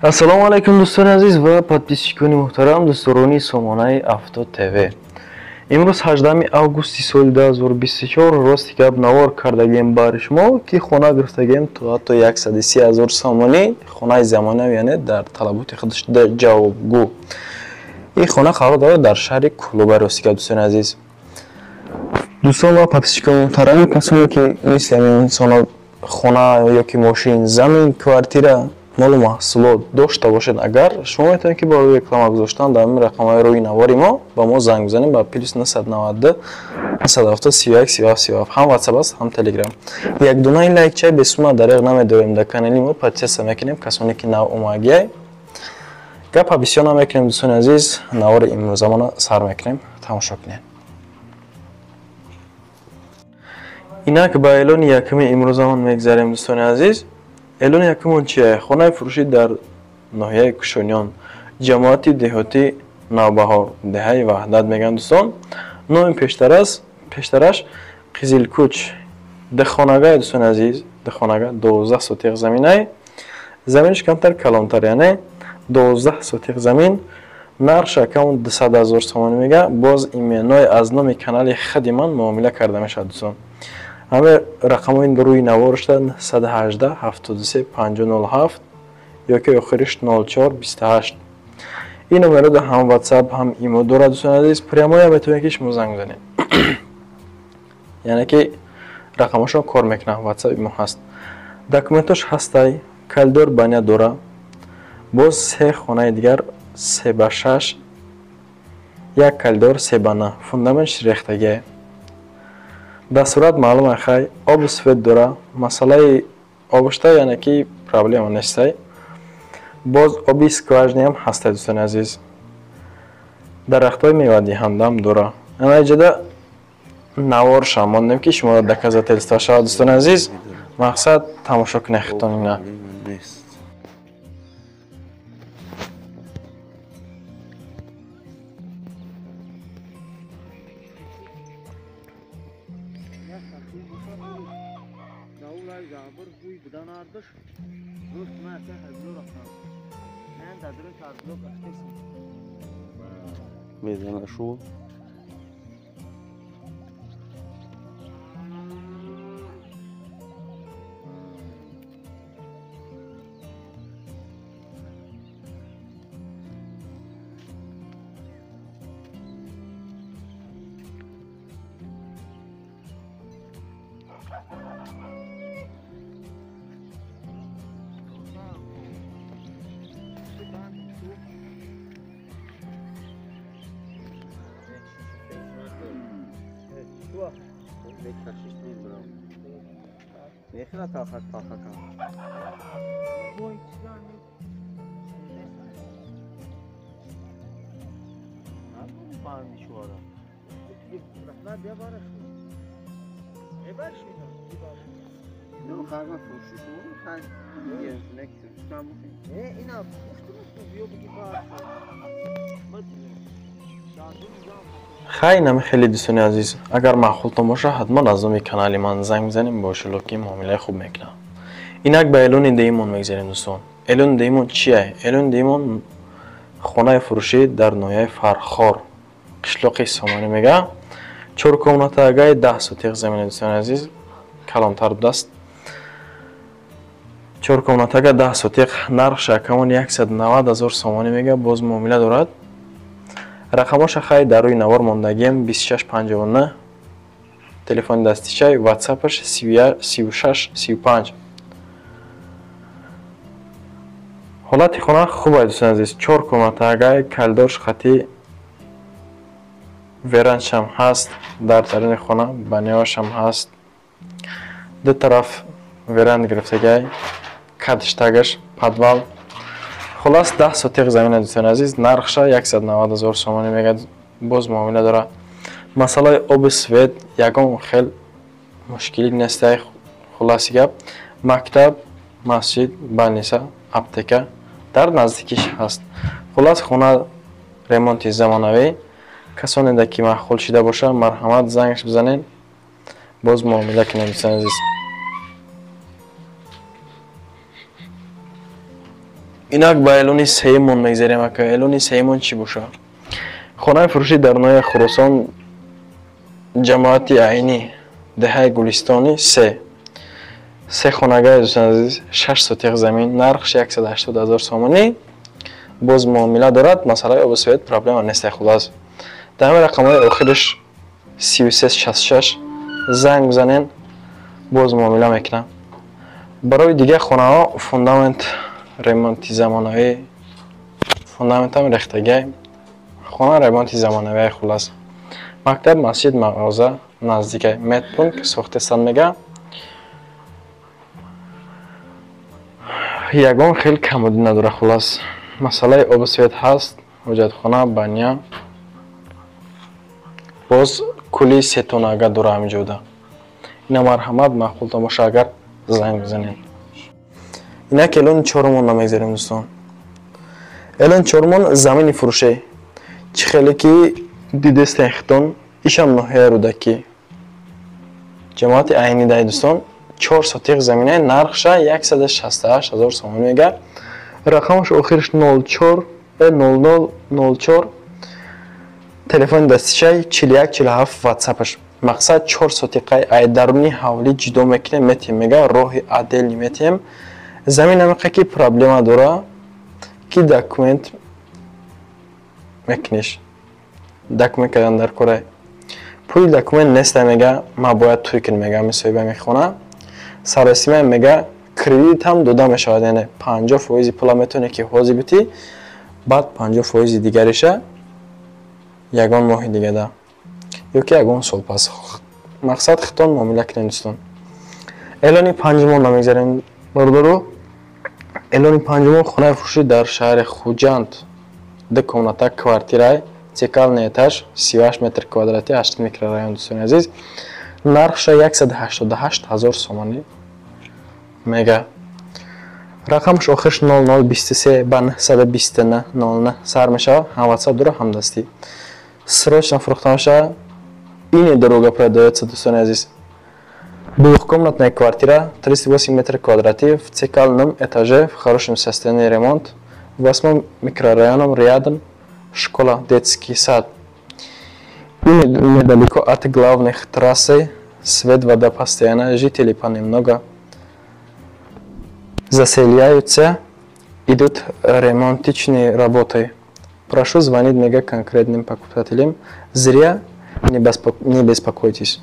ассалому алайкум дӯстони азиз ва подписчикони муҳтарам дӯстдорони сомонаи Авто ТВ. имрӯз 18 августи соли 2024 рости гап навор кардагем бари шумо ки хона гирифтагем то ҳатто 130 000 сомонӣ хонаи замонави, яъне дар талаботи худаш ҷавобгӯ. ин хона қарор дорад дар шаҳри Кулуба. Рости гап дӯстони азиз, дӯстон ва подписчикони муҳтарам, касоне ки мисли ҳамин инсонот хона ёки мошин, замин, квартира, молу маҳсулот дошта бошед, агар шумо метавонед ки барои реклама гузоштан дар ин рақамҳои рӯи навори мо ба мо занг бизанед ба + 992 970 31 37 37. ҳам WhatsApp аст, ҳам Telegram. як дунаи лайкча бесума дареғ намедорем дар канали мо, подписия мекунем касоне ки нав омагиай. гапа бисёр намекунем дӯстони азиз, навори имрӯзамона сар мекунем. тамошо кунед. инак ба эълони якуми имрӯзамон мегзарем дӯстони азиз. эълони якумон чие? Хонаи фурӯшӣ дар ноҳияи Кушониён, ҷамоати деҳотӣ Навбаҳор, деҳаи Ваҳдат мегӯянд дӯстон. номи пештараш Қизилкӯч деххонагае дӯстони азиз, деххонага 12 сотиқ заминае. заминаш камтар калонтар, яъне 12 сотиқ замин. нарша камон 200 000 сомонӣ мега. боз ин менои аз номи канали худи ман муомила карда мешавад дӯстон. ҳаме рақамҳои рӯи навориштанд 118 73 507 ёки охириш 04 28. ин номеро ҳам WhatsApp, ҳам имо дорад дӯстони азиз. прямоя метавонед ки шумо занг бизанед, яъне ки рақамашон кор мекунад. WhatsApp имо ҳаст. документош ҳастай, калидор баня дора. боз се хонаи дигар 3/6, як калидор 3/9, фундаментш рехтагие. дастурат маълум хай, обу свет дора. масъалаи обушта, яъне ки проблема нестай. боз оби скважинаам ҳастай дӯстони азиз. дарахтҳои мевадиҳандам дора. анаҷада наворшам мондем ки шумо доказательства шавад дӯстони азиз. мақсад тамошо кунед хитонина. Медленно шо. Нехера тахак тахака. хай нами хеле дӯстони азиз, агар маъқултон боша ҳатман аз номи канали ман занг бизанем, бо шулоки муомилаи хуб мекунам. инак ба эълони деимон мегзарем дӯстон. эълони деимон чие? эълони деимон хонаи фурӯшӣ дар ноҳияи Фархор, қишлоқи Сомонӣ мега. 4 комнатагаи 10 сотиқ замин дӯстони азиз, калонтар будааст. 4 комнатага 10 сотиқ, нархша камон 190 000 сомонӣ мега. боз муомила дорад. рақамоша хай дар рӯи навор мондагием 2659, телефони дастичай, WhatsApp-аш 36 35. ҳолати хона хуб аст дӯстони азиз. 4 комнатагаи калидорш хати, верандашам ҳаст, дар даруни хона баняошам ҳаст. ду тараф веранд гирифтагай, кадштагаш, подвал. خلاص 10 сотиқ замин дӯстони азиз, нархша 190 000 сомонӣ мегӯяд. боз муомила дора. масъалаи оби свет ягон хел мушкилӣ нестай. хулоси гап, мактаб, масҷид, больница, аптека дар наздикиш ҳаст. хулос хона ремонти замонавӣ. касоне ки маъқул шида боша, марҳамат зангш бизанед, боз муомила кунед дӯстони азиз. اینک با اعلان سهمون میگذاریم که اعلان سهمون چی باشه؟ خانه فروشی در نوع خراسان جماعت عینی دهه گلستانی سه خانگاه دوستان عزیز 6 سوتیق زمین نرخش 180,000 سومانی باز معامله دارد مسئله آب و سویت پرابلم نیست خلاص در همه رقم های آخرش 3366 زنگ بزنین باز معامله میکنم برای دیگه خانه ها فوندامنت ریمونتی زمانوی فوندامنت هم ریختگی خانه ریمونتی زمانوی خلاص مکتب مسجد مغازه نزدیک مترون که ساختستان میگه یگان خیلی کمودی نداره خلاص مسئله آب و سویت هست حاجتخانه بانیا باز کلی ستوناگه دوره همینجوده اینا مرحمت معقول تماشا اگر زنگ بزنین اینا که الان چهارمون نمیگذاریم دوستان الان چهارمون زمین فروشه چی خیلی که دیدست اختون ایشان نوحیه رودکی جماعت عینی دای دوستان 4 سوتیق زمینه نرخشه 168,000 سومانی میگه رقمش آخرش 04 0004 تلفن دستیشه 4147 واتساپش مقصد 4 سوتیقه ای درونی حوالی جدو میکنه میتیم میگه راه عدل میتیم زمین همیقه که پرابلم داره که داکومنت میکنیش داکومنت کردن در کره پول داکومنت نیست میگه ما باید توی کن میگه میسویبه میخونه سرسیمه میگه کردیت هم دودا میشود یعنی 50% پولا میتونه که حوضی بیتی بعد 50% دیگریشه یگان ماه دیگه ده یا که یگان سال پس مقصد خطان معامله کنین دوستان اعلانی پنجمون نمیگذاریم بردارو اعلانی پنجمون خونه فروشی در شهر خوجند ده کمناتا کوارتیرای цикалный этаж 38 метр квадрати 8 микрорайон دوستان عزیز نرخش 188,000 سومانی میگه رقمش آخرش 0023 به 929 09 سر میشه هم واتساپ داره هم دستی срочно фруктам ша ине дорога продается دوستان عزیز двухкомнатная квартира 38 метров квадратов в цикальном этаже в хорошем состоянии ремонт в 8 микрорайоном рядом школа детский сад ине недалеко от главных трассы свет вода постоянно жители понемногу заселяются идут ремонтичные работы прошу звонить мега конкретным покупателям зря не беспокойтесь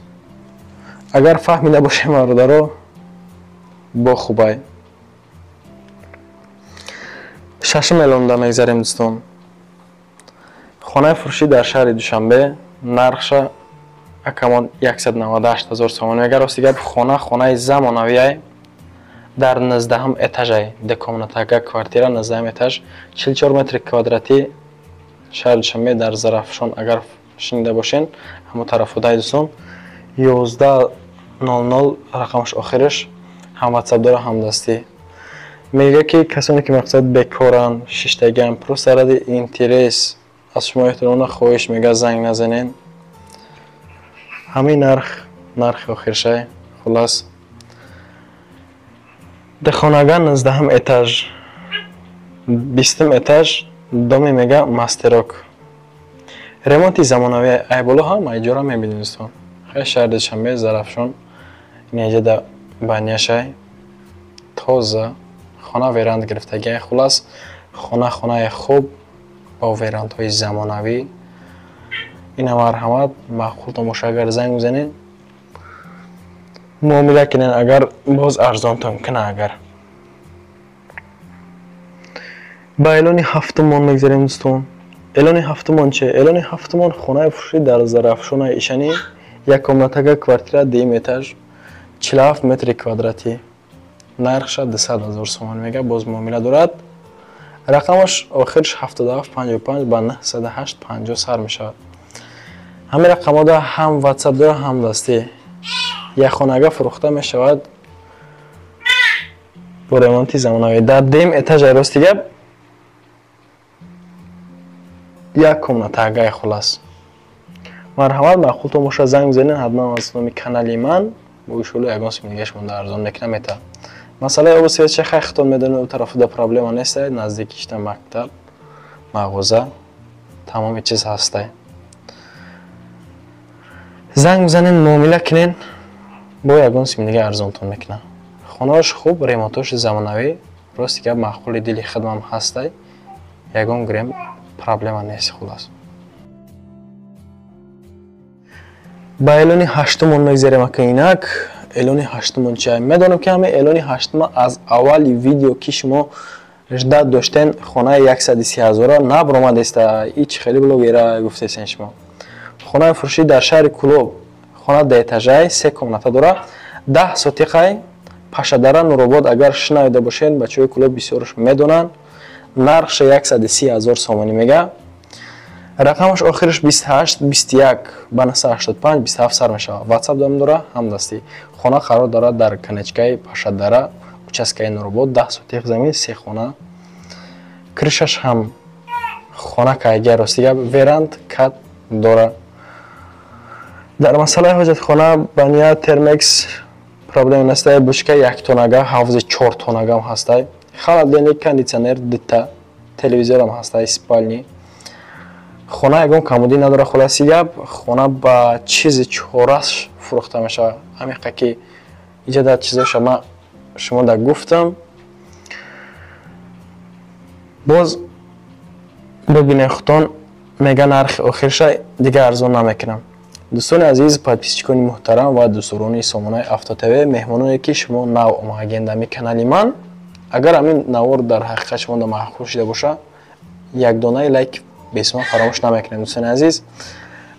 اگر فهمیده باشیم رو با خوبای ششم اعلان میگذاریم دوستان خانه فروشی در شهر دوشنبه نرخش اکمان 198,000 سومانی اگر راستیگر خانه زمانوی در 19 اتاژ ده کمناتاگا کوارتیرا 19 اتاژ 44 متر کвадрати شهر دوشنبه در ظرفشان اگر شنیده باشین همون طرف بودای دوستان 1100 رقمش آخرش هم واتساپ داره هم دستی میگه که کسانی که مقصد بکارن ششتگی هم پروست دارد اینترس از شما احترام خواهش میگه زنگ نزنین همین نرخ آخرشه خلاص ده خانگاه 19 اتاژ 20 اتاژ دومی میگه ماستروک ремонти замонави айболоҳо маҷора мебинед дӯстон хеле шаҳр душанбе зарафшон инҷа да банияшай тоза хона веранд гирифтагиай хулас хонаи хуб бо верандҳои замонавӣ ина марҳамат маъқул тамошагар занг бизанед муомила кунед агар боз арзонтон кунад агар ба эълони ҳафтумон мегзарем дӯстон اعلان هفتمان چه؟ اعلان هفتمان خانه فروشی در ظرفشان ایشانی یک کمناتاگا کوارتیرا 10 اتاژ 47 متر کвадрати نرخش 200,000 سومان میگه باز معامله دارد رقمش آخرش 7755 با 908 50 سر میشه همین رقم ها هم واتساپ داره هم دستی یک خانگاه فروخته میشود با ремонти замонави در 10 اتاژ راستیگه یک کمناتاگای خلاص مرحمت معقول تماشا زنگ بزنین حتما از نام کانالی من با ایشالله یگان سیم دیگهش مونده ارزان میکنم масъалаи оби свет чӣ хахтон медонед, у тарафида проблема нестае, наздикишта мактаб, мағоза, тамоми чиз ҳастае. занг бизанен, муомила кинен, бо ягон симнига арзонтон мекунад. хонаош хуб, ремонтош замонавӣ, рости гап маъқули дили хидмам ҳастай, ягон гирем проблема нест хулас. ба эълони ҳаштумон мегзарем ака инак. эълони ҳаштумон чия? Медонам ки ҳамин эълони ҳаштума аз аввали видео ки шумо ждат доштен хонаи 130,000 набаромадеста. ич хеле блогера гуфтесен шумо. хонаи фурӯшӣ дар шаҳри Кӯлоб, хона деэтажаи 3 комната дора, 10 сотиқаи Пашадара Нуробод. агар шунавида бошед, бачаҳои Кӯлоб бисёрш медонанд. нархш 130,000 сомонӣ мега. рақамаш охираш 28 21 ба 985 27 сар мешавад. WhatsApp дом дора, ҳамдастӣ. хона қарор дорад дар канечкаи Пашадара, участкаи Нуробод, 10 сотиқ замин, 3 хона. кришаш ҳам хона кайга ростига веранд кат дора. дар масъалаи ҳоҷатхона бания термекс проблем нестае. бучка 1 тонага, ҳавзи 4 тонагам ҳастай. холодильник, кондитсионер, дита, телевизорам ҳастай, спални. хона ягон камодӣ надора. хулоси гап, хона ба чизи чораш фурӯхта мешавад. ҳамиқа ки иҷода чизоша ма шумо да гуфтам. боз бубинед худтон мега нархи охирша дига арзон намекунам. дӯстони азиз, подписчикони муҳтарам ва дӯстдорони сомонаи Авто ТВ, меҳмононе ки шумо нав омадагенда ми канали ман, агар ҳамин навор дар ҳақиқат шумо да маъқул шуда боша, як донаи лайк бесимон фаромӯш намекунем. дӯстони азиз,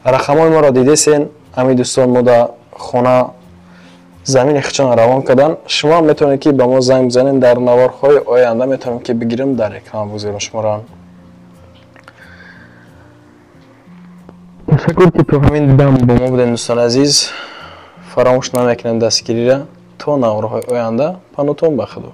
рақамои моро дидесен. ҳамин дӯстон мо да хона замини хичон равон кардан. шумо метавонед ки ба мо занг бизанед. дар наворҳои оянда метавонем ки бигирем, дар реклама бигзорим шуморо. ташаккур ки то ҳамин дам бо мо будем. дӯстони азиз, фаромӯш намекунем дастгирира. то наворҳои оянда, панотон ба худо.